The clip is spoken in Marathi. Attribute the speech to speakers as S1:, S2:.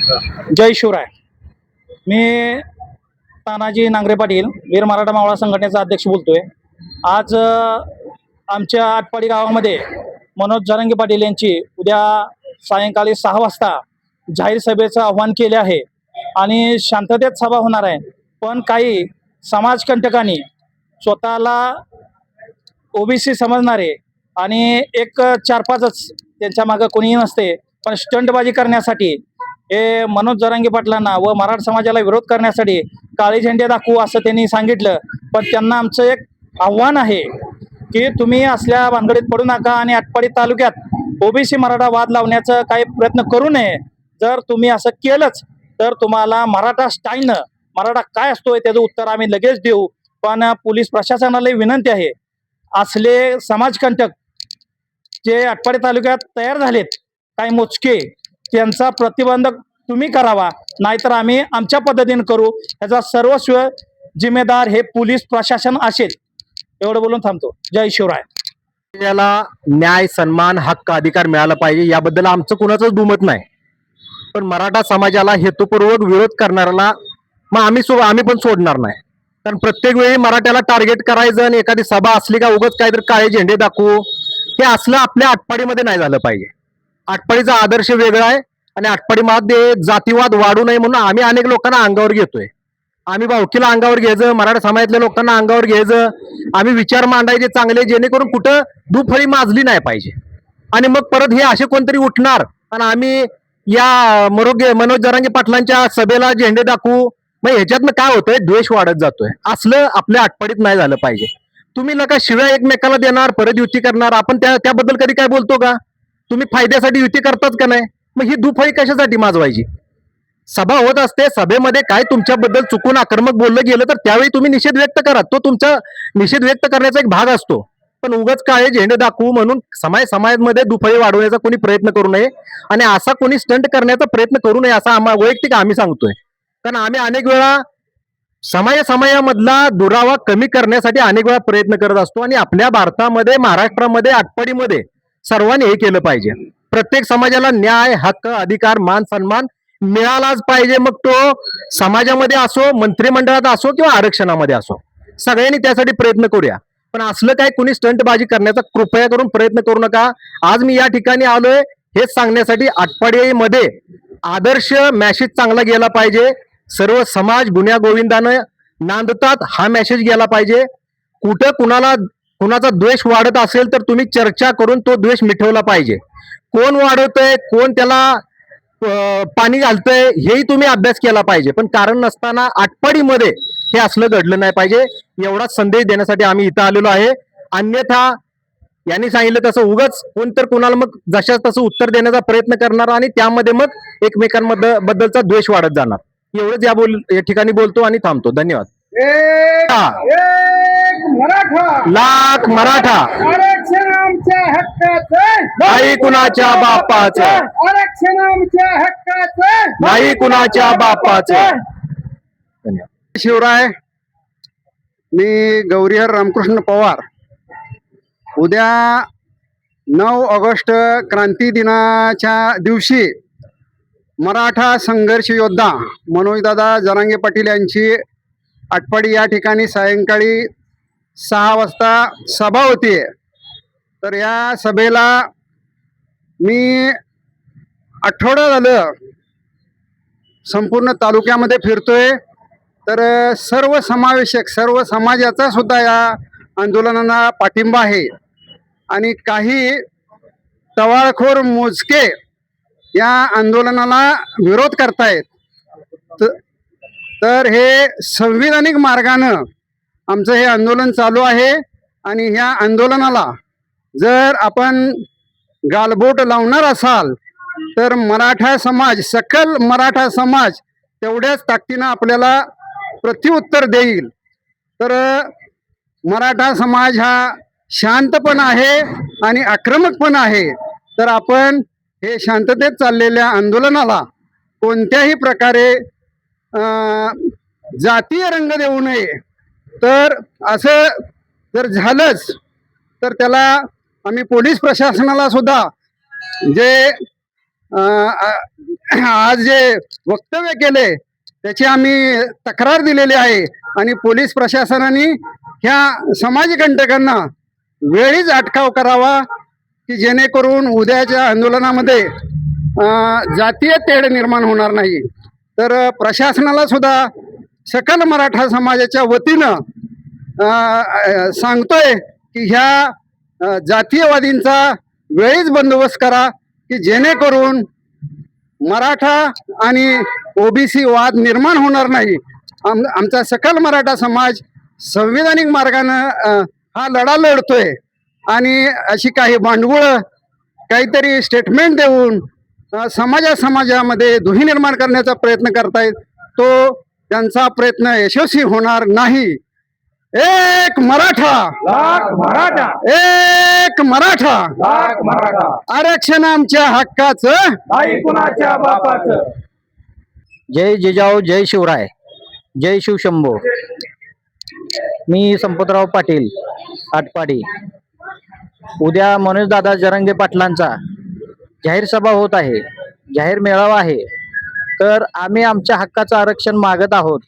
S1: जय शिवराय. मी तानाजी नांगरे पाटील, वीर मराठा मावळा संघटनेचा अध्यक्ष बोलतोय. आज आमच्या आटपाडी गावामध्ये मनोज जरांगे पाटील यांची उद्या सायंकाळी 6 वाजता जाहीर सभेचं आव्हान केले आहे आणि शांततेत सभा होणार आहे. पण काही समाजकंटकांनी स्वतःला ओबीसी समजणारे आणि एक 4-5च त्यांच्या मागं कोणीही नसते, पण स्टंटबाजी करण्यासाठी हे मनोज जरांगे पाटलांना व मराठा समाजाला विरोध करण्यासाठी काळे झेंडे दाखवू असं त्यांनी सांगितलं. पण त्यांना आमचं एक आव्हान आहे की तुम्ही असल्या भानगडीत पडू नका आणि आटपाडी तालुक्यात ओबीसी मराठा वाद लावण्याचा काही प्रयत्न करू नये. जर तुम्ही असं केलंच तर तुम्हाला मराठा स्टाईलनं मराठा काय असतोय त्याचं उत्तर आम्ही लगेच देऊ. पण पोलीस प्रशासनाला विनंती आहे, असले समाजकंटक जे आटपाडी तालुक्यात तयार झालेत काही मोजके, त्यांचा प्रतिबंधक तुम्ही करावा, नाहीतर आम्ही आमच्या पद्धतीने करू. याचा सर्वस्व जिम्मेदार हे पोलीस प्रशासन असेल. एवढं बोलून थांबतो. जय शिवराय.
S2: याला न्याय, सन्मान, हक्क, अधिकार मिळाला पाहिजे याबद्दल आमचं कुणाचंच दुमत नाही. पण मराठा समाजाला हेतुपूर्वक विरोध करणाऱ्याला मग आम्ही पण सोडणार नाही. कारण प्रत्येक वेळी मराठ्याला टार्गेट करायचं आणि एखादी सभा असली का उगाच काहीतरी काळे झेंडे दाखवू, हे असलं आपल्या आटपाडीमध्ये नाही झालं पाहिजे. आटपाडीचा आदर्श वेगळा आहे आणि आटपाडीमध्ये जातीवाद वाढू नये म्हणून आम्ही अनेक लोकांना अंगावर घेतोय. आम्ही भावकीला अंगावर घ्यायचं, मराठा समाजातल्या लोकांना अंगावर घ्यायचं. आम्ही विचार मांडायचे चांगले, जेणेकरून कुठं दुफळी माजली नाही पाहिजे. आणि मग परत हे असे कोणतरी उठणार आणि आम्ही या मनोज जरांगे पाटलांच्या सभेला झेंडे दाखवू, मग ह्याच्यातनं काय होतंय, द्वेष वाढत जातोय. असलं आपल्या आटपाडीत नाही झालं पाहिजे. तुम्ही नका शिव्या एकमेकाला देणार, परत युती करणार. आपण त्याबद्दल कधी काय बोलतो का? तुम्ही फायद्यासाठी युती करताच का नाही? मग ही दुफळी कशासाठी माजवायची? सभा होत असते, सभेमध्ये काय तुमच्याबद्दल चुकून आक्रमक बोललं गेलं तर त्यावेळी तुम्ही निषेध व्यक्त करा. तो तुमचा निषेध व्यक्त करण्याचा एक भाग असतो. पण उगाच काळे झेंडे दाखवू म्हणून समाजामध्ये दुफळी वाढवण्याचा कोणी प्रयत्न करू नये आणि असा कोणी स्टंट करण्याचा प्रयत्न करू नये असं वैयक्तिक आम्ही सांगतोय. कारण आम्ही अनेक वेळा समाजामधला दुरावा कमी करण्यासाठी अनेक वेळा प्रयत्न करत असतो आणि आपल्या भारतामध्ये, महाराष्ट्रामध्ये, आटपाडीमध्ये सर्वांनी हे केलं पाहिजे. प्रत्येक समाजाला न्याय, हक्क, अधिकार, मान, सन्मान मिळालाच पाहिजे. मग तो समाजामध्ये असो, मंत्रिमंडळात असो किंवा आरक्षणामध्ये असो, सगळ्यांनी त्यासाठी प्रयत्न करूया. पण असलं काय कुणी स्टंटबाजी करण्याचा कृपया करून प्रयत्न करू नका. आज मी या ठिकाणी आलोय हेच सांगण्यासाठी. आटपाडीमध्ये आदर्श मॅसेज चांगला गेला पाहिजे. सर्व समाज गुन्ह्या गोविंदानं नांदतात हा मेसेज गेला पाहिजे. कुठं कुणाचा द्वेष वाढत असेल तर तुम्ही चर्चा करून तो द्वेष मिटवला पाहिजे. कोण वाढवतंय, कोण त्याला पाणी घालतंय, हेही तुम्ही अभ्यास केला पाहिजे. पण कारण नसताना आटपाडीमध्ये हे असलं घडलं नाही पाहिजे. एवढाच संदेश देण्यासाठी आम्ही इथं आलेलो आहे. अन्यथा यांनी सांगितलं तसं उगाच कोणतर कोणाला मग जशाच तसं उत्तर देण्याचा प्रयत्न करणार आणि त्यामध्ये मग एकमेकांबद्दलचा द्वेष वाढत जाणार. एवढंच या ठिकाणी बोलतो आणि थांबतो. धन्यवाद.
S3: मराठा
S2: लाख मराठा,
S3: आरक्षण आमच्या हक्काचं,
S2: नाही कुणाच्या बापाचं.
S3: आरक्षण आमच्या हक्काचं,
S2: नाही कुणाच्या बापाचं. धन्यवाद.
S4: शिवराय. मी गौरीहर रामकृष्ण पवार. उद्या 9 ऑगस्ट क्रांती दिनाच्या दिवशी मराठा संघर्ष योद्धा मनोजदादा जरांगे पाटील यांची आटपाडी या ठिकाणी सायंकाळी 6 वाजता सभा होती. तर या सभेला मी आठवडा झालं संपूर्ण तालुक्यामध्ये फिरतोय. तर सर्व समावेशक, सर्व समाजाचा सुद्धा या आंदोलनाला पाठिंबा आहे आणि काही टवाळखोर मोजके या आंदोलनाला विरोध करतायत. तर हे संविधानिक मार्गानं आमचं हे आंदोलन चालू आहे आणि ह्या आंदोलनाला जर आपण गालबोट लावणार असाल तर मराठा समाज, सकल मराठा समाज तेवढ्याच ताकदीनं आपल्याला प्रत्युत्तर देईल. तर मराठा समाज हा शांत पण आहे आणि आक्रमक पण आहे. तर आपण हे शांततेत चाललेल्या आंदोलनाला कोणत्याही प्रकारे जातीय रंग देऊ नये. तर असं जर झालंच तर त्याला आम्ही पोलीस प्रशासनाला सुद्धा जे आज जे वक्तव्य केले त्याची आम्ही तक्रार दिलेली आहे आणि पोलीस प्रशासनाने ह्या समाजकंटकांना वेळीच अटकाव करावा की जेणेकरून उद्याच्या आंदोलनामध्ये जातीय तेढ निर्माण होणार नाही. तर प्रशासनाला सुद्धा सकल मराठा समाजाच्या वतीनं सांगतोय की ह्या जातीयवादींचा वेळीच बंदोबस्त करा की जेणेकरून मराठा आणि ओबीसी वाद निर्माण होणार नाही. आमचा सकल मराठा समाज संविधानिक मार्गानं हा लढा लढतोय आणि अशी काही भांडवळ काहीतरी स्टेटमेंट देऊन समाजामध्ये दुही निर्माण करण्याचा प्रयत्न करतायत. तो त्यांचा प्रयत्न यशस्वी होणार नाही. एक मराठा,
S3: लाख मराठा,
S4: एक मराठा,
S3: लाख मराठा,
S4: आरक्षण आमच्या हक्काचं,
S3: नाही कुणाच्या बापाचं.
S1: जय जिजाऊ, जय शिवराय, जय शिवशंभो. मी संपतराव पाटील, आटपाडी. उद्या मनोजदादा जरांगे पाटलांचा जाहीर सभा होत आहे, जाहीर मेळावा आहे. तर आम्ही आमच्या हक्काचं आरक्षण मागत आहोत.